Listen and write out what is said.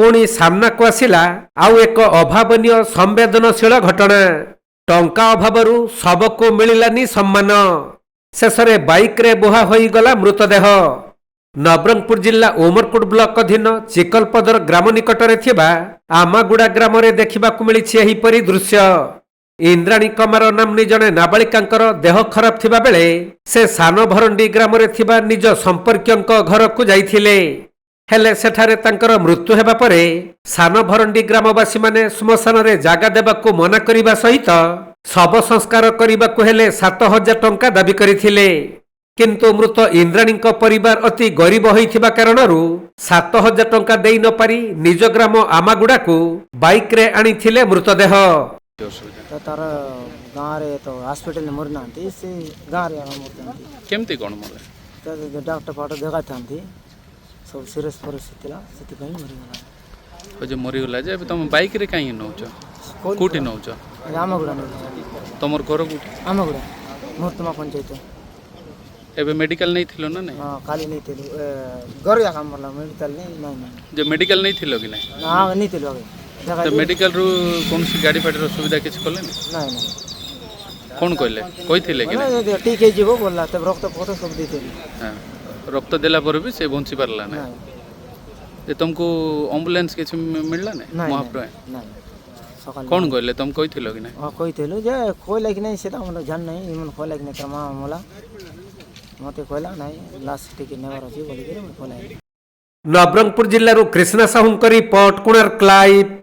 पुणी सामनाकु आसिला आउ एक अभावनीय संवेदनशील घटना। टंका अभावरु सबको मिलिलानी सम्मान। शेषरे बाइक रे बुहा होई गला मृतदेह। नवरंगपुर जिला उमरकोट ब्लॉक अधीन चिकलपदर ग्राम निकटरे थिबा आमागुड़ा ग्राम रे देखिबाकु मिलिछि एहिपरि दृश्य। इंद्राणी कमार नामनी जने नाबालिकांकर देह खराब थिबा बेले से सान भरंडी ग्राम रे थिबा निज संपर्कियंक घरकु जाइथिले। हेले सेठारे तांकर मृत्यु हेबा परे सान भरंडी ग्रामवासी माने श्मशान रे जागा देबाकु मना करिबा सहित शव संस्कार करिबाकु हेले 7,000 टंका दाबी करिथिले। किंतु मृत इंद्राणी परिवार अति गरीब होइथिबा कारणरू 7,000 टंका देई न पारी निज ग्राम आमागुड़ा को बाइक रे आनिथिले मृतदेह। तो तार गाँव रे तो हॉस्पिटल में मरना से गाँव रे मरता केमती कौन मरे तो डॉक्टर फाट देखा था सब सीरियस परिस्थिति से मरीगला जो मरीगला जे तुम बाइक रे कहीं नौच कोठी नौच आमागुड़ा तुमर घर कोठी आमागुड़ा मोहतमा पंचायत एबे मेडिकल नहीं थिलो ना नहीं हां काली नहीं थिलो घर या काम वाला मेडिकल नहीं जो मेडिकल नहीं थिलो कि नहीं हां नहीं थिलो तो मेडिकल रु कौन सी गाड़ी फाड़ी सुविधा किछ करले नहीं कौन कहले कहिथिले कि नहीं ठीक है जीवो बोलला तब रक्त फोटो सब देते हां रक्त देला पर भी से बंची पारला ना जे तुमको एम्बुलेंस किछ मिलला नहीं महाप्राय नहीं सकाल कौन कहले तुम कहिथिलो कि नहीं हां कहिथिलो जे कोइला कि नहीं से हमर जान नहीं इमन कोइला कि नहीं करमा मला मते कोइला नहीं लास्ट टिके नेवर अछि बोली के कोइला। नवरंगपुर जिल्लारू कृष्णा साहुंक रिपोर्ट कोणार्क लाइव।